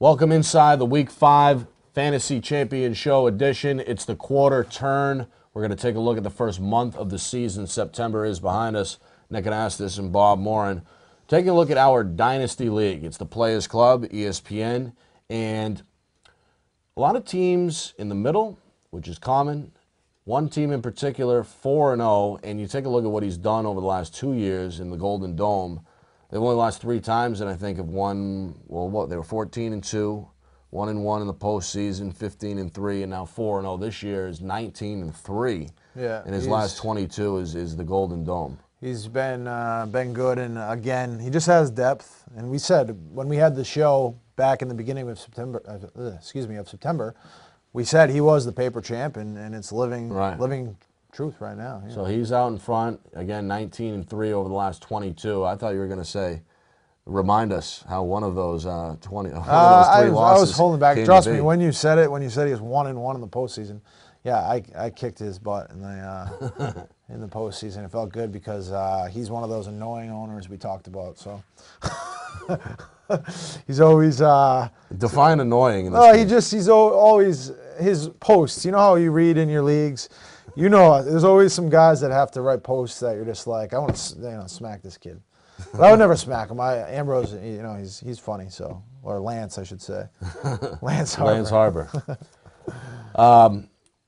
Welcome inside the Week 5 Fantasy Champion Show edition. It's the quarter turn. We're going to take a look at the first month of the season. September is behind us. Nick Anastos and Bob Morin. Taking a look at our Dynasty League. It's the Players Club, ESPN, and a lot of teams in the middle, which is common. One team in particular, 4-0, and you take a look at what he's done over the last 2 years in the Golden Dome. They've only lost 3 times, and I think have won, well, what, they were 14-2, 1-1 in the postseason, 15-3, and now 4-0. This year is 19-3. Yeah, and his last 22 is the Golden Dome. He's been good, and again, he just has depth. And we said when we had the show back in the beginning of September, we said he was the paper champ, and it's living truth right now. Yeah. So he's out in front, again, 19-3 over the last 22. I thought you were going to say, remind us how one of those 3 losses I was holding back. Trust me, when you said he was 1-1 in the postseason, yeah, I kicked his butt in the in the postseason. It felt good because he's one of those annoying owners we talked about. So he's always define annoying. In this he's always his posts. You know how you read in your leagues. You know, there's always some guys that have to write posts that you're just like, I want to smack this kid. But I would never smack him. Ambrose, you know, he's funny. So, or Lance, I should say. Lance Harbor.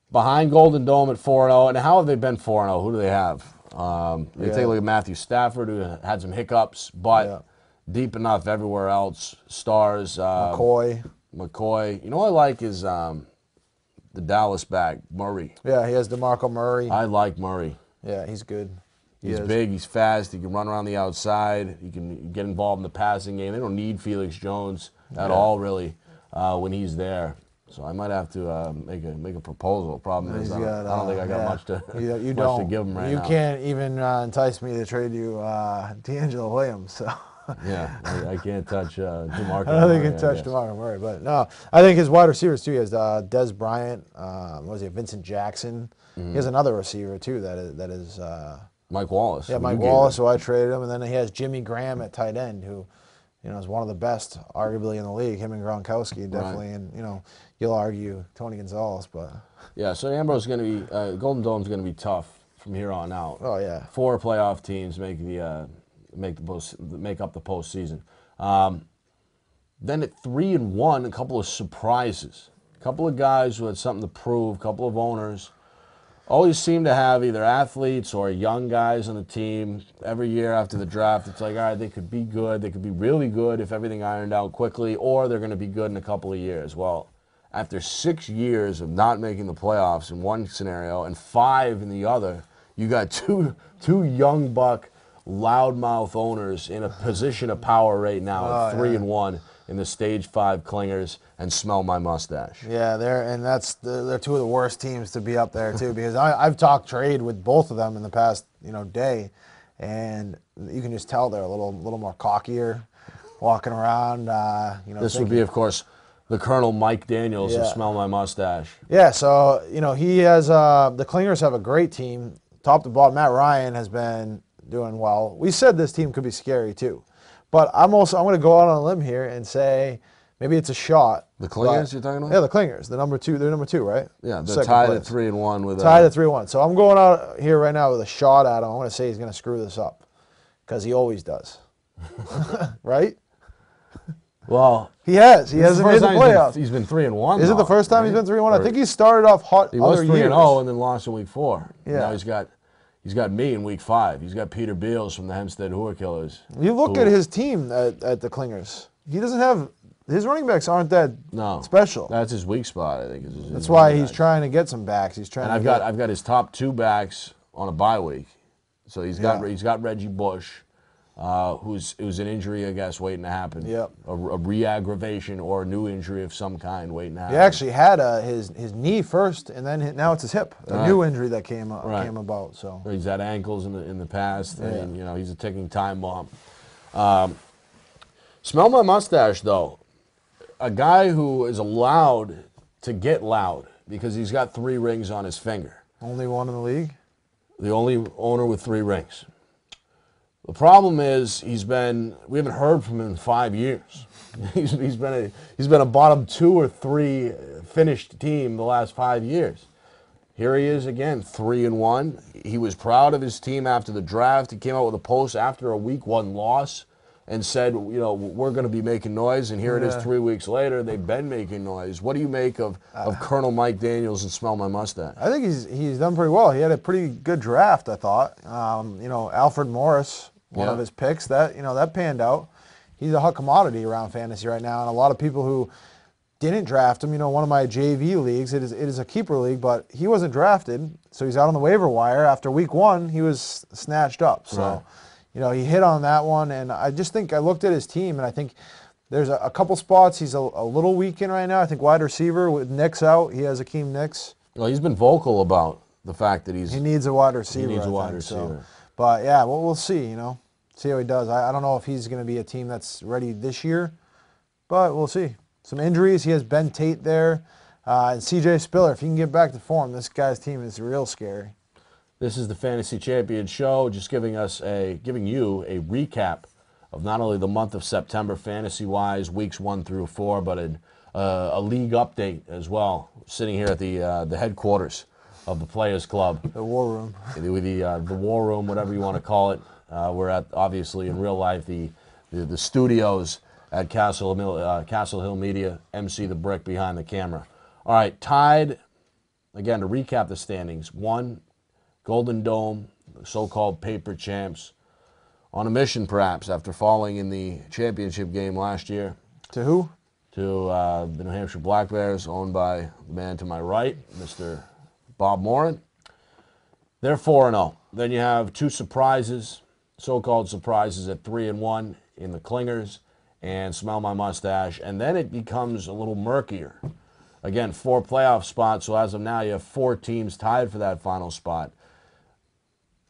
Behind Golden Dome at 4-0, and how have they been 4-0? Who do they have? Take a look at Matthew Stafford, who had some hiccups, but deep enough everywhere else. Stars. McCoy. You know what I like is the Dallas back, Murray. Yeah, he has DeMarco Murray. I like Murray. Yeah, he's good. He's big, he's fast, he can run around the outside, he can get involved in the passing game. They don't need Felix Jones at all, really, when he's there. So I might have to make a proposal. Problem is, I don't think I got much to give him right now. You can't even entice me to trade you D'Angelo Williams. So. Yeah, I can't touch DeMarco. I don't think you can touch DeMarco Murray, but no, I think his wide receivers too. He has Des Bryant, Vincent Jackson. He has another receiver too that is Mike Wallace. Yeah, Mike Wallace. So I traded him, and then he has Jimmy Graham at tight end, who, you know, is one of the best, arguably in the league. Him and Gronkowski definitely, and you know, you'll argue Tony Gonzalez, but yeah. So Ambrose is going to be Golden Dome's going to be tough from here on out. Oh yeah. 4 playoff teams make up the postseason. Then at 3-1, a couple of surprises. A couple of guys who had something to prove. A couple of owners. Always seem to have either athletes or young guys on the team. Every year after the draft, it's like, all right, they could be good. They could be really good if everything ironed out quickly, or they're going to be good in a couple of years. Well, after 6 years of not making the playoffs in one scenario and 5 in the other, you got two young buck, loudmouth owners in a position of power right now at 3-1 in the Stage 5 Clingers and Smell My Mustache. Yeah, they're 2 of the worst teams to be up there too, because I've talked trade with both of them in the past day, and you can just tell they're a little more cockier, walking around. This would be, of course, the Colonel Mike Daniels of Smell My Mustache. Yeah, so he has the Clingers have a great team, top to bottom. Matt Ryan has been doing well. We said this team could be scary too. But I'm going to go out on a limb here and say maybe it's a shot. The Clingers you're talking about? Yeah, the Clingers. They're number 2, right? Yeah, they're tied at 3-1 with tied at 3-1. So I'm going out here right now with a shot at him. I'm going to say he's going to screw this up because he always does. Right? Well, he hasn't made the playoffs. He's been 3-1. Is it the first time he's been 3-1? I think he started off hot. He was 3-0 and then lost in week 4. Yeah. Now he's got me in week 5. He's got Peter Beals from the Hempstead Whore Killers. You look at his team at the Clingers. He doesn't have his running backs aren't that special. That's his weak spot, I think. That's why he's trying to get some backs. He's trying. And I've got his top 2 backs on a bye week. So he's got Reggie Bush, who's an injury, I guess, waiting to happen. Yep. A re-aggravation or a new injury of some kind waiting to happen. He actually had his knee first, and then now it's his hip. A new injury that came about. So he's had ankles in the past. Yeah. And, he's a ticking time bomb. Smell My Mustache, though. A guy who is allowed to get loud because he's got 3 rings on his finger. Only one in the league? The only owner with 3 rings. The problem is we haven't heard from him in 5 years. he's been a bottom 2 or 3 finished team the last 5 years. Here he is again, 3-1. He was proud of his team after the draft. He came out with a post after a week 1 loss and said, we're going to be making noise. And here it is 3 weeks later. They've been making noise. What do you make of Colonel Mike Daniels and Smell My Mustache? I think he's done pretty well. He had a pretty good draft, I thought. Alfred Morris, one of his picks, that panned out. He's a hot commodity around fantasy right now, and a lot of people who didn't draft him, one of my JV leagues, it is a keeper league, but he wasn't drafted, so he's out on the waiver wire. After week 1, he was snatched up. So, he hit on that one, and I just think I looked at his team, and I think there's a couple spots he's a little weak in right now. I think wide receiver with Nix out, he has Akeem Nix. Well, he's been vocal about the fact that he needs a wide receiver. He needs a wide receiver. So. But, yeah, we'll see, see how he does. I don't know if he's going to be a team that's ready this year, but we'll see. Some injuries. He has Ben Tate there. And C.J. Spiller, if he can get back to form, this guy's team is real scary. This is the Fantasy Champion Show, just giving you a recap of not only the month of September fantasy-wise, weeks 1 through 4, but a league update as well. Sitting here at the headquarters of the Players Club. The War Room. The War Room, whatever you want to call it. We're at, obviously, in real life, the studios at Castle Hill Media, MC the Brick behind the camera. All right, tied, again, to recap the standings. 1, Golden Dome, so-called paper champs, on a mission perhaps after falling in the championship game last year. To who? To the New Hampshire Black Bears, owned by the man to my right, Mr. Bob Morin. They're 4-0. Then you have 2 surprises, so-called surprises at 3-1 in the Clingers and Smell My Mustache, and then it becomes a little murkier. Again, 4 playoff spots, so as of now you have 4 teams tied for that final spot.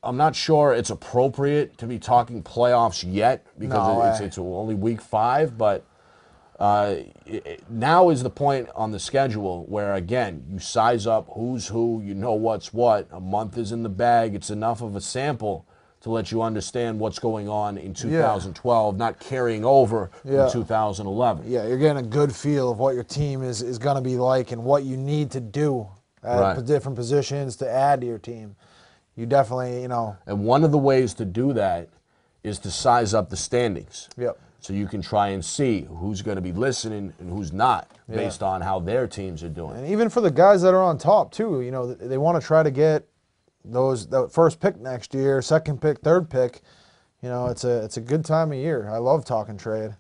I'm not sure it's appropriate to be talking playoffs yet because it's only week 5, but now is the point on the schedule where, again, you size up who's who, what's what. A month is in the bag. It's enough of a sample to let you understand what's going on in 2012, not carrying over in 2011. Yeah, you're getting a good feel of what your team is going to be like and what you need to do at different positions to add to your team. You definitely, And one of the ways to do that is to size up the standings. Yep. So you can try and see who's going to be listening and who's not based on how their teams are doing. And even for the guys that are on top, too, they want to try to get the first pick next year, second pick, third pick. It's a good time of year. I love talking trade.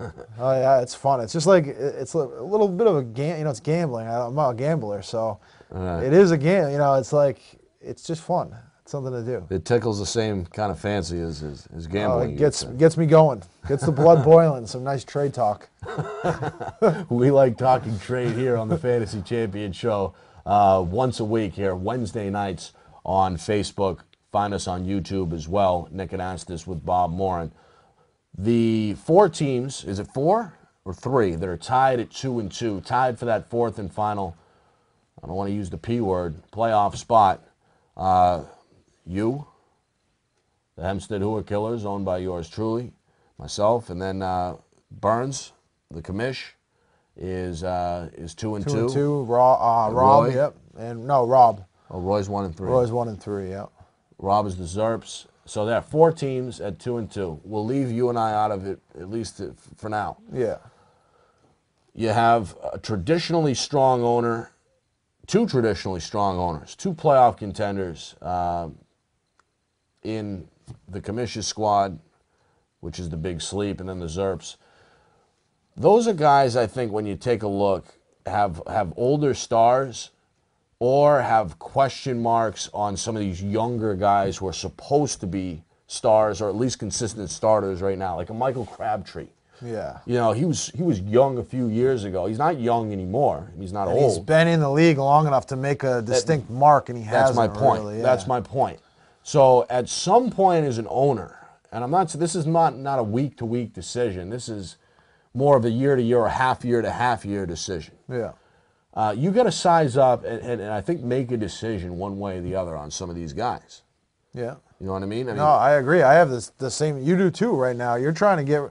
Oh yeah, it's fun. It's just like it's a little bit of a it's gambling. I'm not a gambler, so it is a game. It's like it's just fun. It's something to do. It tickles the same kind of fancy as gambling. It gets me going. Gets the blood boiling. Some nice trade talk. We like talking trade here on the Fantasy Champion Show once a week here, Wednesday nights on Facebook. Find us on YouTube as well. Nick and Anastos with Bob Morin. The 4 teams, is it 4 or 3, that are tied at 2-2, tied for that 4th and final, I don't want to use the P word, playoff spot. You, the Hempstead Hooer Killers, owned by yours truly, myself, and then Burns, the commish, is 2-2. 2-2. Rob, yep, and no Rob. Oh, Roy's 1-3. Roy's 1-3, yep. Rob is the Zerps. So there are 4 teams at 2-2. We'll leave you and I out of it, at least for now. Yeah. You have a traditionally strong owner, 2 traditionally strong owners, 2 playoff contenders in the Commission squad, which is the Big Sleep, and then the Zerps. Those are guys, I think, when you take a look, have older stars or have question marks on some of these younger guys who are supposed to be stars or at least consistent starters right now, like a Michael Crabtree. Yeah. He was young a few years ago. He's not young anymore. He's not old. He's been in the league long enough to make a distinct mark, and he hasn't. That's my point. Really, yeah. That's my point. So at some point as an owner, and this is not a week-to-week decision. This is more of a year-to-year or half-year-to-half-year decision. Yeah. You got to size up and I think make a decision one way or the other on some of these guys. Yeah. You know what I mean? No, I agree. I have the same. You do too right now. You're trying to get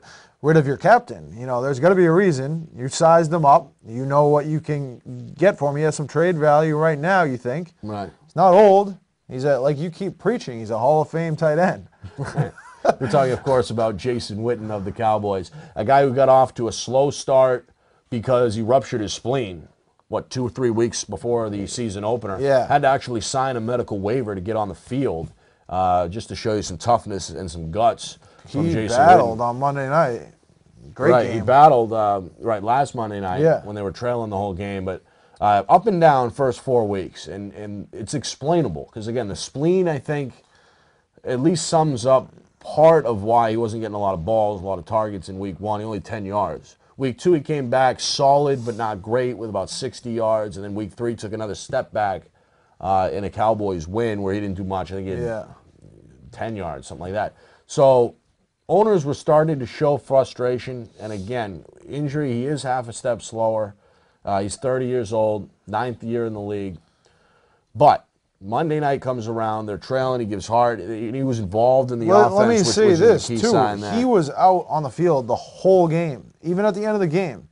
rid of your captain. You know, there's got to be a reason. You sized him up. You know what you can get for him. He has some trade value right now, you think. Right. He's not old. He's like you keep preaching, he's a Hall of Fame tight end. Right. We're talking, of course, about Jason Witten of the Cowboys, a guy who got off to a slow start because he ruptured his spleen, 2 or 3 weeks before the season opener. Yeah. Had to actually sign a medical waiver to get on the field, just to show you some toughness and some guts from Jason Witten. He battled on Monday night. Great game. He battled last Monday night when they were trailing the whole game, but up and down first 4 weeks, and it's explainable because, again, the spleen, I think, at least sums up part of why he wasn't getting a lot of balls, a lot of targets in week 1. He only 10 yards. Week 2, he came back solid but not great with about 60 yards, and then week 3 took another step back in a Cowboys win where he didn't do much. I think he had 10 yards, something like that. So owners were starting to show frustration, and again, injury, he is half a step slower. He's 30 years old, 9th year in the league. But Monday night comes around, they're trailing, he gives hard. He was involved in the offense, let me which say is this, a key too. sign there. He was out on the field the whole game, even at the end of the game.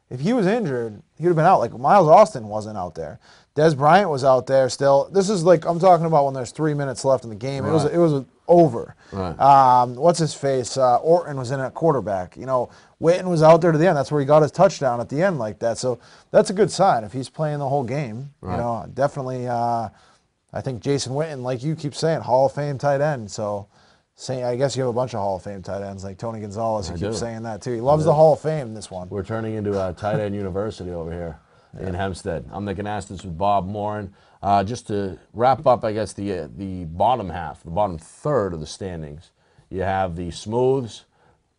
If he was injured, he would have been out. Like Miles Austin wasn't out there. Des Bryant was out there still. This is like, I'm talking about when there's 3 minutes left in the game. Right. It was over. Right. What's his face? Orton was in at quarterback. You know, Witten was out there to the end. That's where he got his touchdown at the end like that. So that's a good sign if he's playing the whole game. Right. You know, definitely. I think Jason Witten, like you keep saying, Hall of Fame tight end. So, I guess you have a bunch of Hall of Fame tight ends, like Tony Gonzalez. He keeps saying that too. He loves the Hall of Fame. This one. We're turning into a tight end university over here in Hempstead. I'm Nick Anastos with Bob Morin. Just to wrap up, I guess the bottom half, the bottom third of the standings. You have the Smooths,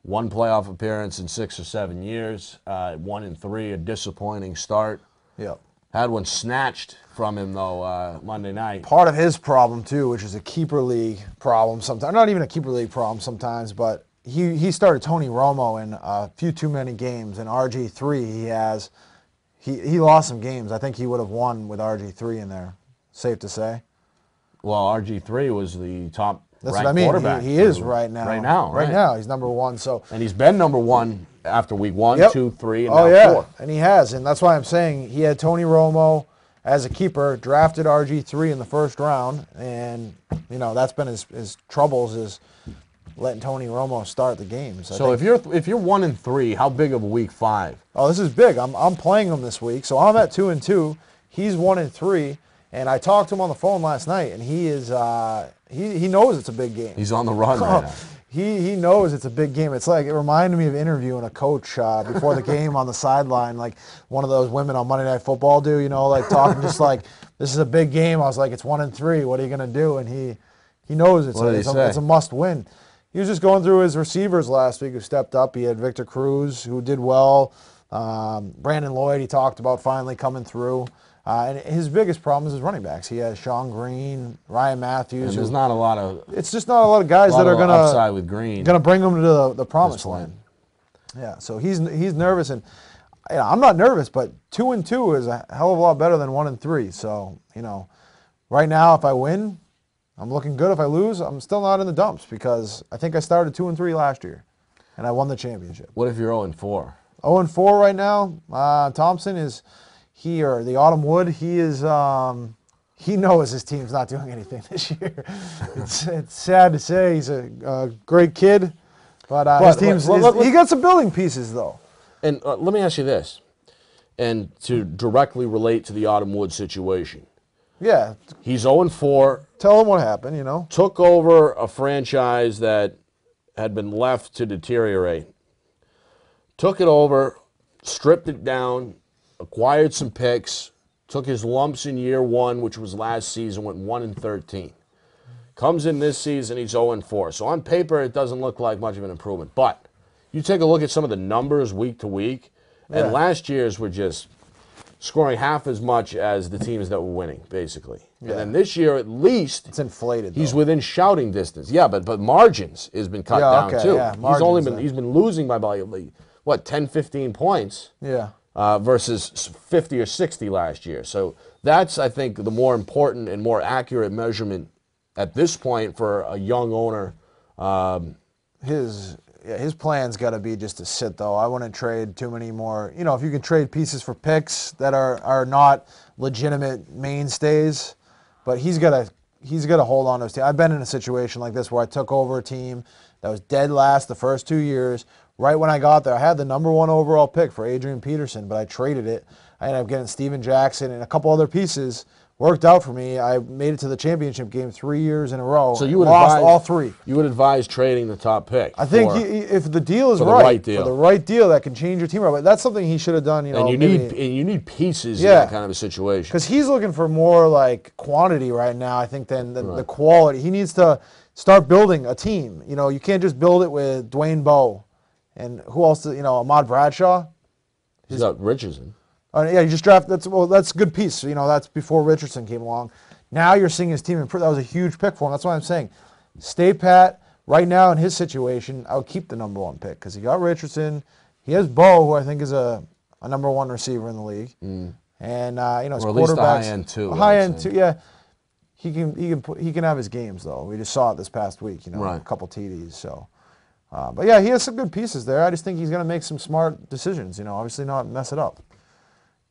1 playoff appearance in 6 or 7 years, 1-3, a disappointing start. Yep. Had one snatched from him, though, Monday night. Part of his problem, too, which is a keeper league problem sometimes. Not even a keeper league problem sometimes, but he started Tony Romo in a few too many games. And RG3, he lost some games. I think he would have won with RG3 in there. Safe to say. Well, RG3 was the top That's ranked what I mean. quarterback. He is right now. Right now, he's number 1. So. And he's been number 1 after week 1, 2, 3, and now 4. And he has, and that's why I'm saying he had Tony Romo as a keeper, drafted RG3 in the first round, and you know that's been his troubles is letting Tony Romo start the games. So if you're 1-3, how big of a week 5? Oh, this is big. I'm playing him this week, so I'm at 2-2. He's 1-3, and I talked to him on the phone last night, and he is he knows it's a big game. He's on the run right now. He knows it's a big game. It's like, it reminded me of interviewing a coach before the game on the sideline, like one of those women on Monday Night Football do, you know, like talking just like, this is a big game. I was like, it's 1-3. What are you going to do? And he knows it's a must win. He was just going through his receivers last week who stepped up. He had Victor Cruz, who did well. Brandon Lloyd, he talked about finally coming through. And his biggest problem is his running backs. He has Sean Green, Ryan Matthews. And there's not a lot of. It's just not a lot of guys that are going to upside with Green. Going to bring him to the promised land. Yeah, so he's nervous, and I'm not nervous, but 2-2 is a hell of a lot better than 1-3. So right now, if I win, I'm looking good. If I lose, I'm still not in the dumps because I think I started 2-3 last year, and I won the championship. What if you're 0-4? 0-4 right now. Thompson is. The Autumn Wood, he knows his team's not doing anything this year. It's sad to say. He's a great kid, but his team's he got some building pieces though. And let me ask you this, and to directly relate to the Autumn Wood situation. Yeah, he's 0-4. Tell him what happened. Took over a franchise that had been left to deteriorate. Took it over, stripped it down. Acquired some picks, took his lumps in year 1, which was last season, went 1-13. Comes in this season, he's 0-4. So on paper, it doesn't look like much of an improvement. But you take a look at some of the numbers week to week, and last year's were just scoring half as much as the teams that were winning, basically. Yeah. And then this year, at least, it's inflated. He's within shouting distance. Yeah, but margins has been cut down too. Yeah, he's been losing by about 10, 15 points. Yeah. Versus 50 or 60 last year. So that's, I think, the more important and more accurate measurement at this point for a young owner. His plan's got to be just to sit, though. I wouldn't trade too many more. You know, if you can trade pieces for picks that are not legitimate mainstays, but he's got to hold on to his team. I've been in a situation like this where I took over a team that was dead last the first 2 years. Right when I got there, I had the #1 overall pick for Adrian Peterson, but I traded it. I ended up getting Steven Jackson and a couple other pieces. Worked out for me. I made it to the championship game 3 years in a row. So you would lost advise, all 3. You would advise trading the top pick. I think if the deal is for right, deal. for the right deal, that can change your team. But that's something he should have done. You know, and you need pieces in that kind of a situation. Because he's looking for more like quantity right now, I think, than Right. the quality. He needs to start building a team. You know, you can't just build it with Dwayne Bowe and who else? You know, Ahmad Bradshaw. He's got Richardson. Yeah, you just draft. That's a good piece. You know, that's before Richardson came along. Now you're seeing his team improve. That was a huge pick for him. That's why I'm saying, stay pat. Right now in his situation, I would keep the #1 pick because he got Richardson. He has Bo, who I think is a #1 receiver in the league, and you know his or at least quarterbacks, a high end too. high end too. Yeah, he can have his games though. We just saw it this past week. You know, Right. a couple TDs. So, but yeah, he has some good pieces there. I just think he's going to make some smart decisions. You know, obviously not mess it up.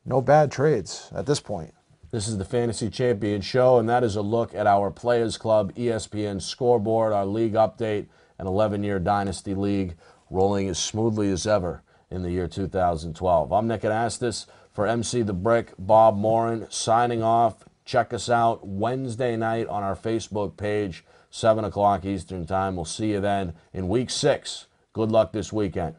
No bad trades at this point. This is the Fantasy Champion Show, and that is a look at our Players Club ESPN scoreboard, our league update, an 11-year Dynasty League rolling as smoothly as ever in the year 2012. I'm Nick Anastos for MC The Brick, Bob Morin, signing off. Check us out Wednesday night on our Facebook page, 7 o'clock Eastern Time. We'll see you then in Week 6. Good luck this weekend.